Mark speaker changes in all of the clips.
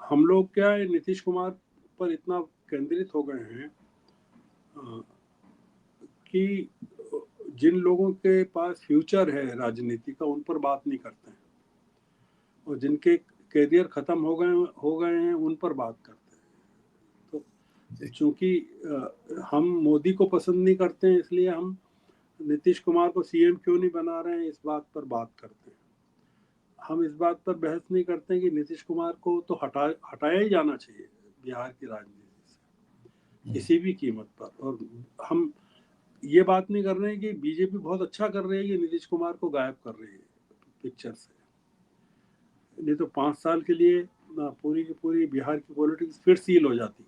Speaker 1: हम लोग क्या है, नीतीश कुमार पर इतना केंद्रित हो गए हैं कि जिन लोगों के पास फ्यूचर है राजनीति का, उन पर बात नहीं करते हैं, और जिनके कैरियर खत्म हो गए हैं उन पर बात करते हैं। तो चूंकि हम मोदी को पसंद नहीं करते हैं, इसलिए हम नीतीश कुमार को सीएम क्यों नहीं बना रहे हैं, इस बात पर बात करते हैं। हम इस बात पर बहस नहीं करते हैं कि नीतीश कुमार को तो हटाया ही जाना चाहिए बिहार की राजनीति से किसी भी कीमत पर। और हम ये बात नहीं कर रहे हैं कि बीजेपी बहुत अच्छा कर रही है कि नीतीश कुमार को गायब कर रही है पिक्चर से। नहीं तो 5 साल के लिए पूरी की पूरी बिहार की पॉलिटिक्स फिर सील हो जाती।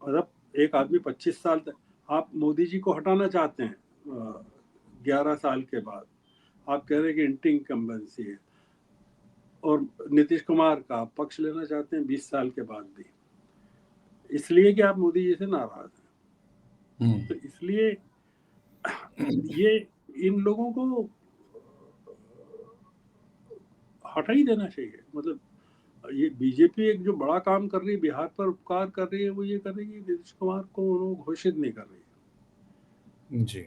Speaker 1: और अब एक आदमी 25 साल तक, आप मोदी जी को हटाना चाहते हैं 11 साल के बाद, आप कह रहे हैं कि इंटिंग इनकम्बेंसी है, और नीतीश कुमार का पक्ष लेना चाहते हैं 20 साल के बाद भी, इसलिए कि आप मोदी जी से नाराज हैं। तो इसलिए ये इन लोगों को हटा ही देना चाहिए। मतलब ये बीजेपी एक जो बड़ा काम कर रही है, बिहार पर उपकार कर रही है, वो ये कर रही है कि नीतीश कुमार को घोषित नहीं कर रही है जी।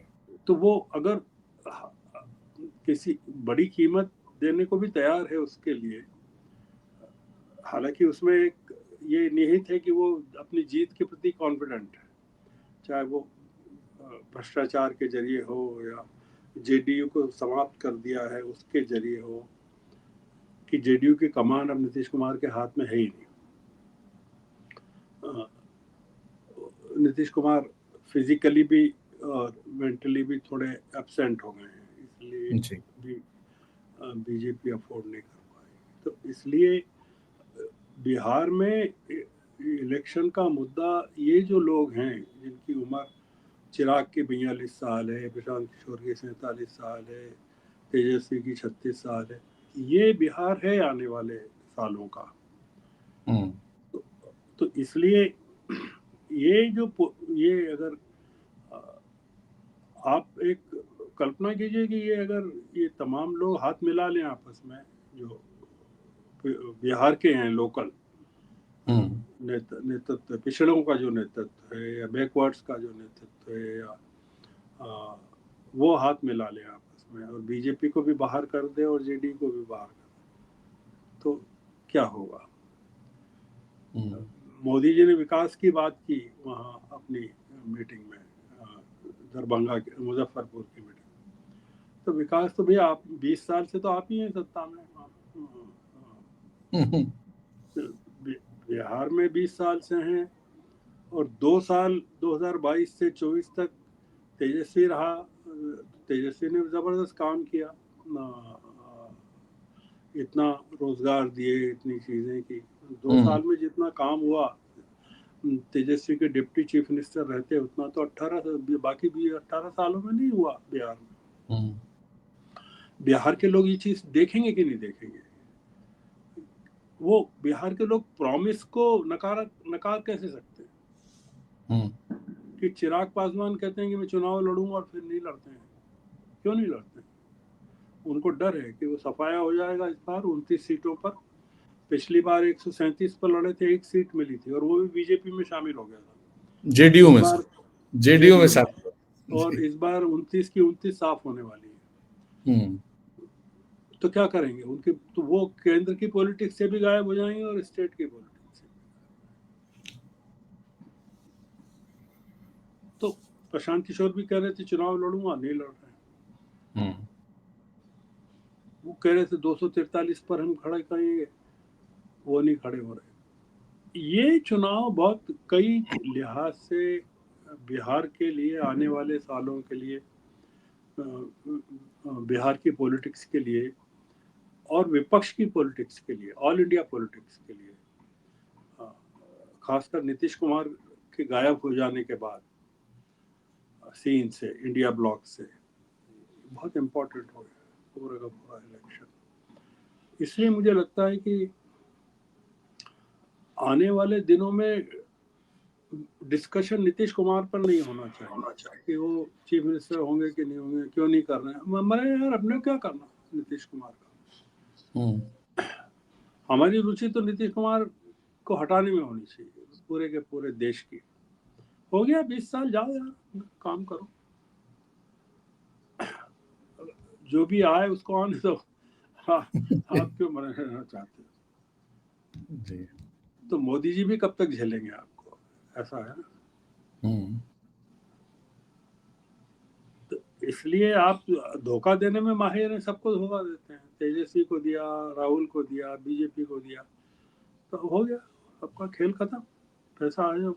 Speaker 1: तो वो अगर किसी बड़ी कीमत देने को भी तैयार है उसके लिए, हालांकि उसमें एक ये निहित है कि वो अपनी जीत के प्रति कॉन्फिडेंट है, चाहे वो भ्रष्टाचार के जरिए हो या जेडीयू को समाप्त कर दिया है उसके जरिए हो, कि जेडीयू की कमान अब नीतीश कुमार के हाथ में है ही नहीं। नीतीश कुमार फिजिकली भी और मेंटली भी थोड़े एब्सेंट हो गए हैं, इसलिए भी बीजेपी अफोर्ड नहीं कर पाई। तो इसलिए बिहार में इलेक्शन का मुद्दा, ये जो लोग हैं जिनकी उम्र चिराग की 42 साल है, प्रशांत किशोर की 47 साल है, तेजस्वी की 36 साल है, ये बिहार है आने वाले सालों का। तो इसलिए ये अगर आप एक कल्पना कीजिए कि ये अगर ये तमाम लोग हाथ मिला लें आपस में, जो बिहार के हैं लोकल नेतृत्व, पिछड़ों का जो नेतृत्व है या बैकवर्ड्स का जो नेतृत्व है, या वो हाथ मिला लें आपस में और बीजेपी को भी बाहर कर दे और जेडी को भी बाहर कर दे, तो क्या होगा। मोदी जी ने विकास की बात की वहाँ अपनी मीटिंग में, दरभंगा के मुजफ्फरपुर की मीटिंग। तो विकास तो भैया आप 20 साल से तो आप ही हैं सत्ता में, बिहार में 20 साल से हैं, और 2 साल 2022 से 24 तक तेजस्वी रहा। तेजस्वी ने जबरदस्त काम किया, इतना रोजगार दिए, इतनी चीजें की। 2 साल में जितना काम हुआ तेजस्वी के डिप्टी चीफ मिनिस्टर रहते उतना तो 18 सालों में नहीं हुआ बिहार में। बिहार के लोग ये चीज देखेंगे कि नहीं देखेंगे? वो बिहार के लोग प्रॉमिस को नकार कैसे सकते हैं? कि चिराग पासवान कहते हैं कि मैं चुनाव लड़ूंगा और फिर नहीं लड़ते हैं। क्यों नहीं लड़ते? उनको डर है कि वो सफाया हो जाएगा इस बार 29 सीटों पर। पिछली बार 137 पर लड़े थे, 1 सीट मिली थी और वो भी बीजेपी में शामिल हो गया था, जेडीयू में शामिल। और इस बार 29 की 29 साफ होने वाली है। तो क्या करेंगे उनके? तो वो केंद्र की पॉलिटिक्स से भी गायब हो जाएंगे और स्टेट की पॉलिटिक्स से। तो प्रशांत किशोर भी कह रहे थे चुनाव लड़ूंगा, नहीं लड़ रहे। वो कह रहे थे 243 पर हम खड़े करेंगे, वो नहीं खड़े हो रहे। ये चुनाव बहुत कई लिहाज से बिहार के लिए आने वाले सालों के लिए, बिहार की पॉलिटिक्स के लिए और विपक्ष की पॉलिटिक्स के लिए, ऑल इंडिया पॉलिटिक्स के लिए, खासकर नीतीश कुमार के गायब हो जाने के बाद सीन से, इंडिया ब्लॉक से, बहुत इम्पोर्टेंट हो गया पूरा का पूरा इलेक्शन। इसलिए मुझे लगता है कि आने वाले दिनों में डिस्कशन नीतीश कुमार पर नहीं होना चाहिए कि वो चीफ मिनिस्टर होंगे कि नहीं होंगे, क्यों नहीं कर रहे हैं। मैंने यार अपने क्या करना नीतीश कुमार का। हमारी रुचि तो नीतीश कुमार को हटाने में होनी चाहिए, पूरे के पूरे देश की। हो गया 20 साल, जाओ यार, काम करो। जो भी आए उसको आने दो। हाँ, आप क्यों मना रहना चाहते हो?
Speaker 2: जी।
Speaker 1: तो मोदी जी भी कब तक झेलेंगे आपको? ऐसा है ना।
Speaker 2: हम्म।
Speaker 1: तो इसलिए आप धोखा देने में माहिर हैं, सबको धोखा देते हैं। तेजस्वी को दिया, राहुल को दिया, बीजेपी को दिया, तो हो गया, आपका खेल खत्म। पैसा आ जाओ।